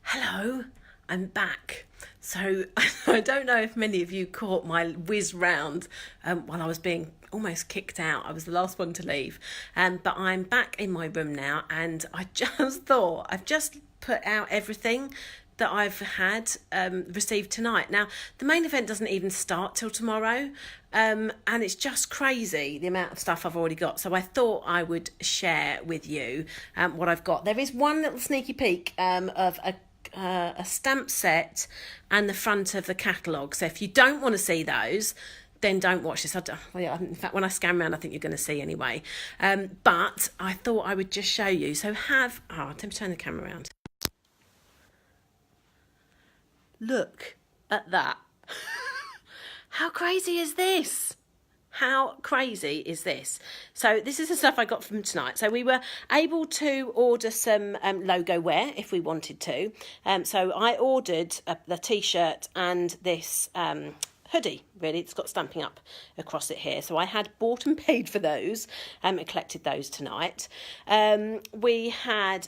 Hello, I'm back. So I don't know if many of you caught my whiz round while I was being almost kicked out. I was the last one to leave. But I'm back in my room now, and I just thought I've just put out everything that I've had received tonight. Now, the main event doesn't even start till tomorrow, and it's just crazy the amount of stuff I've already got. So I thought I would share with you what I've got. There is one little sneaky peek of a stamp set and the front of the catalogue. So if you don't want to see those, then don't watch this. In fact, when I scan around, I think you're going to see anyway. But I thought I would just show you. So let me turn the camera around. Look at that. How crazy is this? How crazy is this? So this is the stuff I got from tonight. So we were able to order some logo wear if we wanted to. So I ordered the t-shirt and this hoodie, really. It's got stamping up across it here. So I had bought and paid for those and collected those tonight. We had...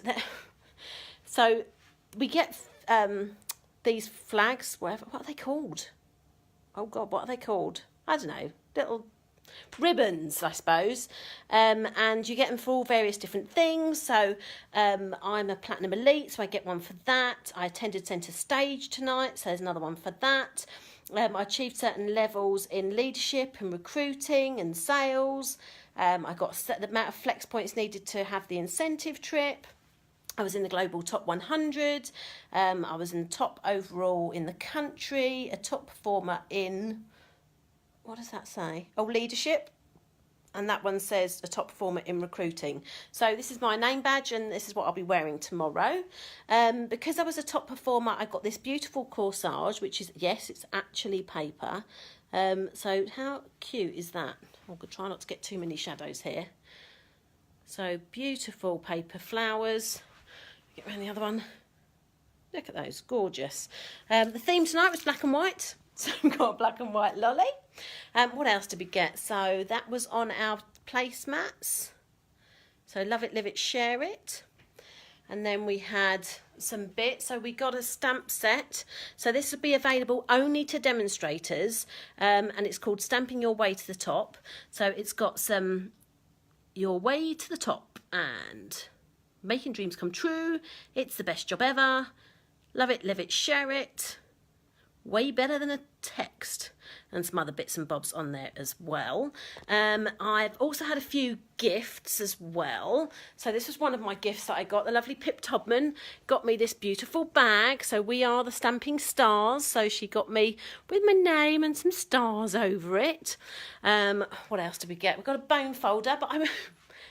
So we get... these flags, whatever, what are they called? Oh God, what are they called? I don't know, little ribbons, I suppose. And you get them for all various different things. So I'm a Platinum Elite, so I get one for that. I attended Centrestage tonight, so there's another one for that. I achieved certain levels in leadership and recruiting and sales. I got the amount of flex points needed to have the incentive trip. I was in the global top 100. I was in top overall in the country, a top performer in, what does that say? Oh, leadership. And that one says a top performer in recruiting. So this is my name badge, and this is what I'll be wearing tomorrow. Because I was a top performer, I got this beautiful corsage, which is, yes, it's actually paper. So how cute is that? I'm going to try not to get too many shadows here. So beautiful paper flowers. Get around the other one. Look at those, gorgeous. The theme tonight was black and white, so I've got a black and white lolly. What else did we get? So that was on our placemats. So love it, live it, share it. And then we had some bits. So we got a stamp set. So this will be available only to demonstrators, and it's called Stamping Your Way to the Top. So it's got some Your Way to the Top and Making Dreams Come True, It's the Best Job Ever, Love It, Live It, Share It, Way Better Than a Text, and some other bits and bobs on there as well. I've also had a few gifts as well. So this was one of my gifts that I got. The lovely Pip Todman got me this beautiful bag. So we are the Stamping Stars. So she got me with my name and some stars over it. What else did we get? We got a bone folder, but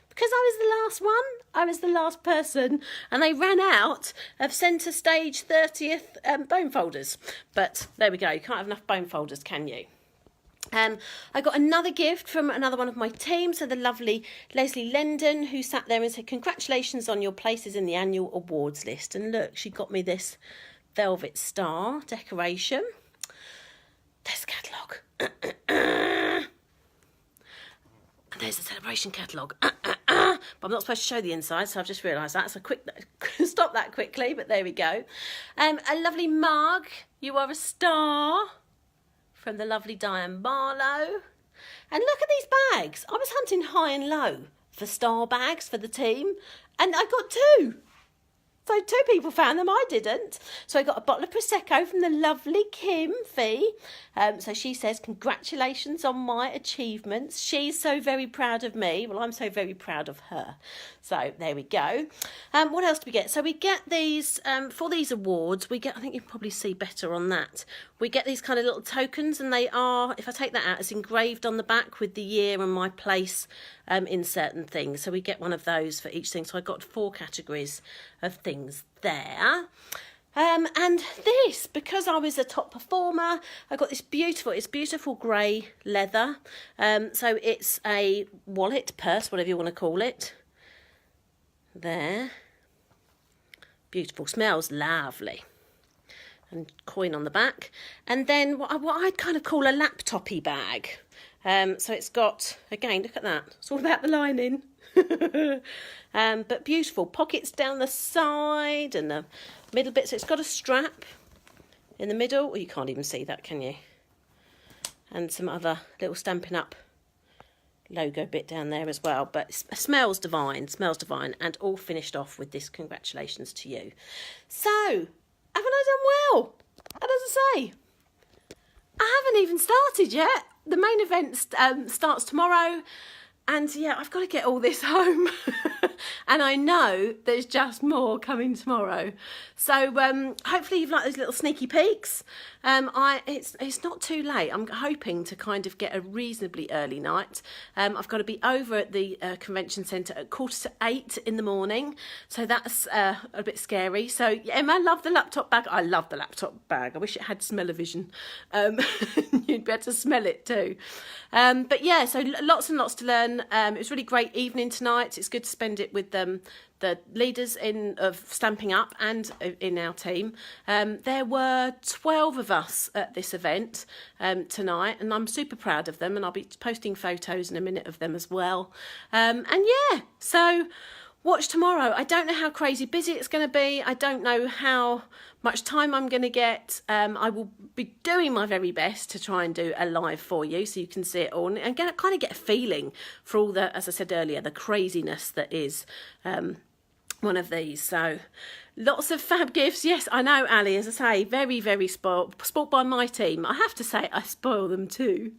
because I was the last one, I was the last person, and they ran out of Centrestage 30th bone folders. But there we go, you can't have enough bone folders, can you? I got another gift from another one of my team, so the lovely Leslie Lendon, who sat there and said, congratulations on your places in the annual awards list. And look, she got me this velvet star decoration. There's the catalogue. And there's the celebration catalogue. But I'm not supposed to show the inside, so I've just realised that. So stop that quickly, but there we go. A lovely mug. You are a star. From the lovely Diane Barlow. And look at these bags. I was hunting high and low for star bags for the team, and I got two. So two people found them, I didn't. So I got a bottle of Prosecco from the lovely Kim Fee. So she says, congratulations on my achievements. She's so very proud of me. Well, I'm so very proud of her. So there we go. What else do we get? So we get these, for these awards, we get, I think you can probably see better on that. We get these kind of little tokens, and they are, if I take that out, it's engraved on the back with the year and my place in certain things. So we get one of those for each thing. So I got 4 categories of things there. And this, because I was a top performer, I got this beautiful grey leather. So it's a wallet, purse, whatever you want to call it. There. Beautiful, smells lovely. And coin on the back. And then what I'd kind of call a laptopy bag. So it's got, again, look at that. It's all about the lining. But beautiful. Pockets down the side and the middle bit. So it's got a strap in the middle. Well, you can't even see that, can you? And some other little Stampin' Up logo bit down there as well. But it smells divine, and all finished off with this congratulations to you. So, haven't I done well? And as I say, I haven't even started yet. The main event starts tomorrow. And yeah, I've got to get all this home. And I know there's just more coming tomorrow. So hopefully you've liked those little sneaky peeks. It's not too late. I'm hoping to kind of get a reasonably early night. I've got to be over at the convention centre at 7:45 in the morning. So that's a bit scary. So yeah, Emma, love the laptop bag. I love the laptop bag. I wish it had smell-o-vision. You'd be able to smell it too. But yeah, so lots and lots to learn. It was a really great evening tonight. It's good to spend it with the leaders of Stamping Up and in our team. There were 12 of us at this event tonight, and I'm super proud of them, and I'll be posting photos in a minute of them as well. And yeah, so watch tomorrow. I don't know how crazy busy it's going to be. I don't know how much time I'm going to get. I will be doing my very best to try and do a live for you so you can see it all and kind of get a feeling for all the, as I said earlier, the craziness that is one of these. So lots of fab gifts. Yes, I know, Ali, as I say, very, very spoilt by my team. I have to say I spoil them too.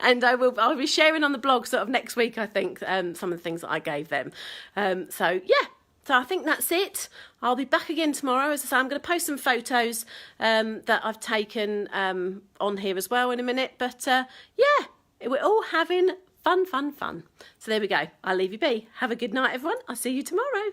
And I'll be sharing on the blog sort of next week, I think, some of the things that I gave them. So yeah. So I think that's it. I'll be back again tomorrow. As I say, I'm going to post some photos that I've taken on here as well in a minute. But yeah, we're all having fun. So there we go. I'll leave you be. Have a good night, everyone. I'll see you tomorrow.